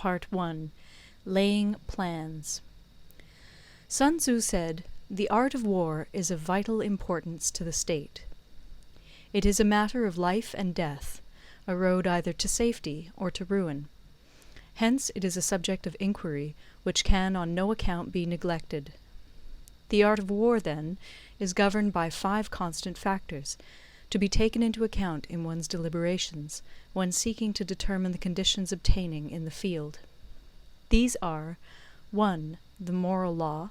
Part-1. Laying Plans. Sun Tzu said, "The art of war is of vital importance to the state. It is a matter of life and death, a road either to safety or to ruin. Hence it is a subject of inquiry which can on no account be neglected. The art of war, then, is governed by 5 constant factors, to be taken into account in one's deliberations when seeking to determine the conditions obtaining in the field. These are 1. The moral law,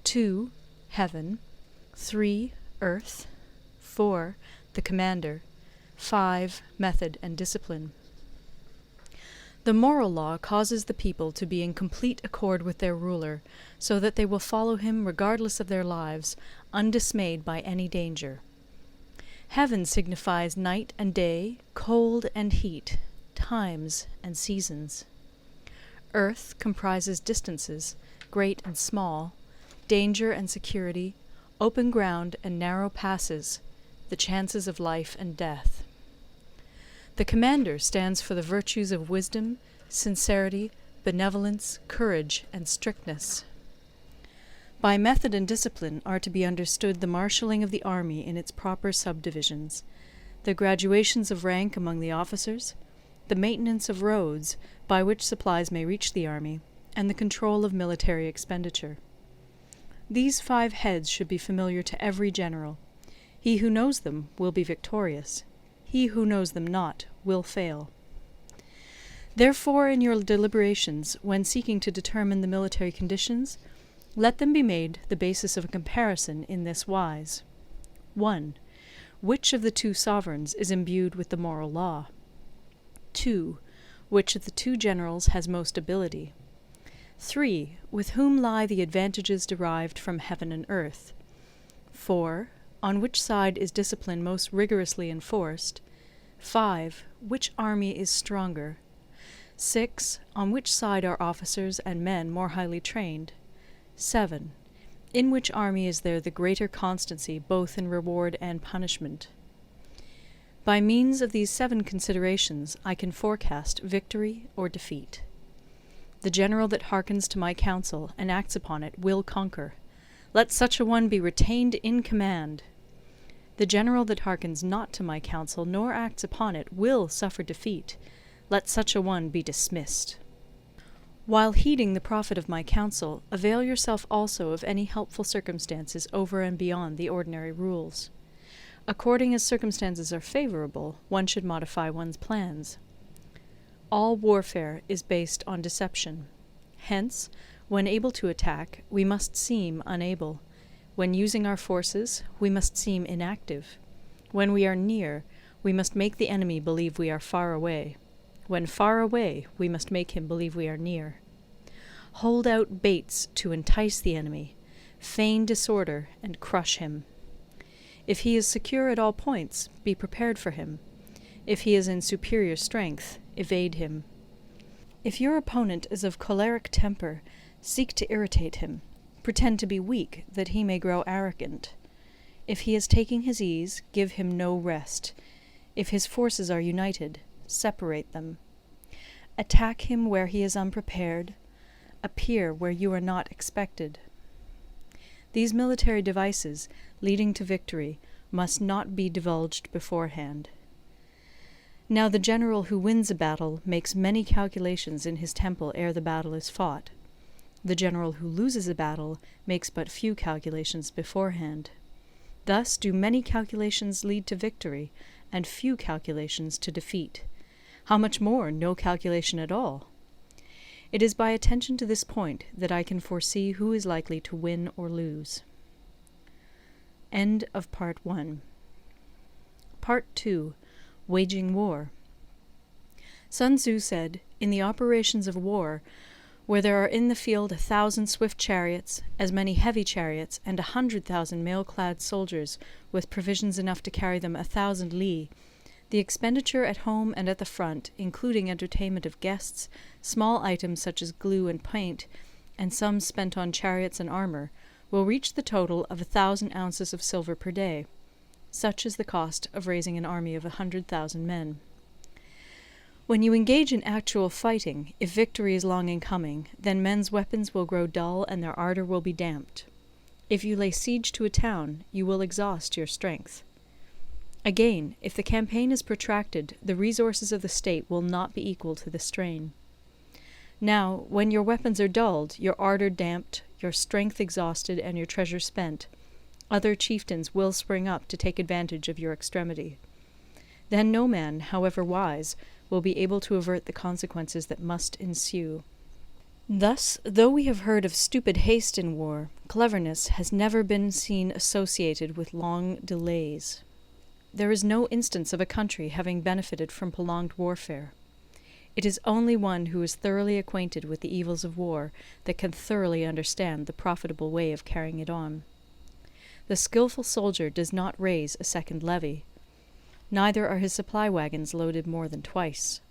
2. Heaven, 3. Earth, 4. The commander, 5. Method and discipline. The moral law causes the people to be in complete accord with their ruler, so that they will follow him regardless of their lives, undismayed by any danger. Heaven signifies night and day, cold and heat, times and seasons. Earth comprises distances, great and small, danger and security, open ground and narrow passes, the chances of life and death. The commander stands for the virtues of wisdom, sincerity, benevolence, courage, and strictness. By method and discipline are to be understood the marshalling of the army in its proper subdivisions, the graduations of rank among the officers, the maintenance of roads by which supplies may reach the army, and the control of military expenditure. These 5 heads should be familiar to every general. He who knows them will be victorious. He who knows them not will fail. Therefore, in your deliberations, when seeking to determine the military conditions, let them be made the basis of a comparison in this wise. 1. Which of the 2 sovereigns is imbued with the moral law? 2. Which of the 2 generals has most ability? 3. With whom lie the advantages derived from heaven and earth? 4. On which side is discipline most rigorously enforced? 5. Which army is stronger? 6. On which side are officers and men more highly trained? 7. In which army is there the greater constancy both in reward and punishment? By means of these 7 considerations I can forecast victory or defeat. The general that hearkens to my counsel and acts upon it will conquer. Let such a one be retained in command. The general that hearkens not to my counsel nor acts upon it will suffer defeat. Let such a one be dismissed. While heeding the profit of my counsel, avail yourself also of any helpful circumstances over and beyond the ordinary rules. According as circumstances are favorable, one should modify one's plans. All warfare is based on deception. Hence, when able to attack, we must seem unable. When using our forces, we must seem inactive. When we are near, we must make the enemy believe we are far away. When far away, we must make him believe we are near. Hold out baits to entice the enemy, feign disorder, and crush him. If he is secure at all points, be prepared for him. If he is in superior strength, evade him. If your opponent is of choleric temper, seek to irritate him. Pretend to be weak, that he may grow arrogant. If he is taking his ease, give him no rest. If his forces are united, separate them. Attack him where he is unprepared. Appear where you are not expected. These military devices, leading to victory, must not be divulged beforehand. Now the general who wins a battle makes many calculations in his temple ere the battle is fought. The general who loses a battle makes but few calculations beforehand. Thus do many calculations lead to victory, and few calculations to defeat. How much more no calculation at all? It is by attention to this point that I can foresee who is likely to win or lose. End of Part 1. Part 2. Waging War. Sun Tzu said, "In the operations of war, where there are in the field 1,000 swift chariots, as many heavy chariots, and 100,000 mail-clad soldiers, with provisions enough to carry them 1,000 li, the expenditure at home and at the front, including entertainment of guests, small items such as glue and paint, and sums spent on chariots and armour, will reach the total of 1,000 ounces of silver per day. Such is the cost of raising an army of 100,000 men. When you engage in actual fighting, if victory is long in coming, then men's weapons will grow dull and their ardour will be damped. If you lay siege to a town, you will exhaust your strength. Again, if the campaign is protracted, the resources of the state will not be equal to the strain. Now, when your weapons are dulled, your ardour damped, your strength exhausted, and your treasure spent, other chieftains will spring up to take advantage of your extremity. Then no man, however wise, will be able to avert the consequences that must ensue. Thus, though we have heard of stupid haste in war, cleverness has never been seen associated with long delays. There is no instance of a country having benefited from prolonged warfare. It is only one who is thoroughly acquainted with the evils of war that can thoroughly understand the profitable way of carrying it on. The skilful soldier does not raise a second levy. Neither are his supply wagons loaded more than twice.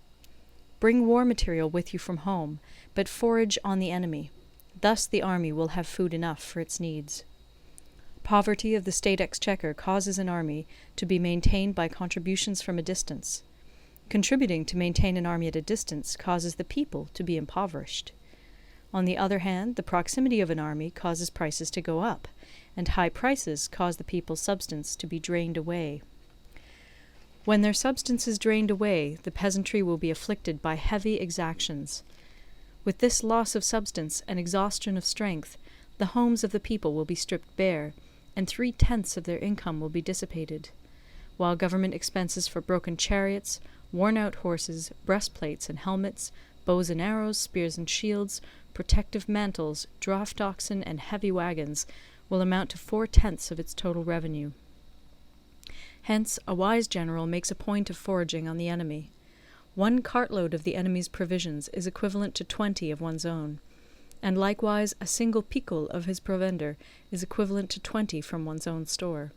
Bring war material with you from home, but forage on the enemy. Thus the army will have food enough for its needs. Poverty of the state exchequer causes an army to be maintained by contributions from a distance. Contributing to maintain an army at a distance causes the people to be impoverished. On the other hand, the proximity of an army causes prices to go up, and high prices cause the people's substance to be drained away. When their substance is drained away, the peasantry will be afflicted by heavy exactions. With this loss of substance and exhaustion of strength, the homes of the people will be stripped bare, and 3/10 of their income will be dissipated, while government expenses for broken chariots, worn-out horses, breastplates and helmets, bows and arrows, spears and shields, protective mantles, draught oxen, and heavy wagons will amount to 4/10 of its total revenue. Hence, a wise general makes a point of foraging on the enemy. 1 cartload of the enemy's provisions is equivalent to 20 of one's own, and likewise a single picul of his provender is equivalent to 20 from one's own store.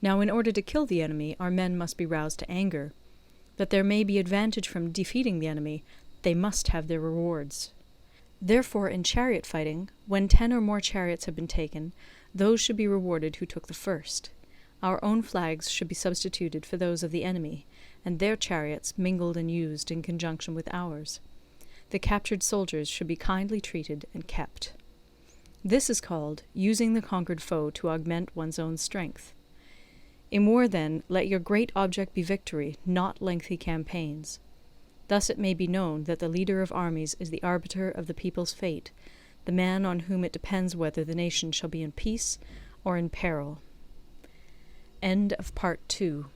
Now, in order to kill the enemy, our men must be roused to anger. That there may be advantage from defeating the enemy, they must have their rewards. Therefore, in chariot fighting, when 10 or more chariots have been taken, those should be rewarded who took the first. Our own flags should be substituted for those of the enemy, and their chariots mingled and used in conjunction with ours. The captured soldiers should be kindly treated and kept. This is called using the conquered foe to augment one's own strength. In war, then, let your great object be victory, not lengthy campaigns. Thus it may be known that the leader of armies is the arbiter of the people's fate, the man on whom it depends whether the nation shall be in peace or in peril. End of Part 2.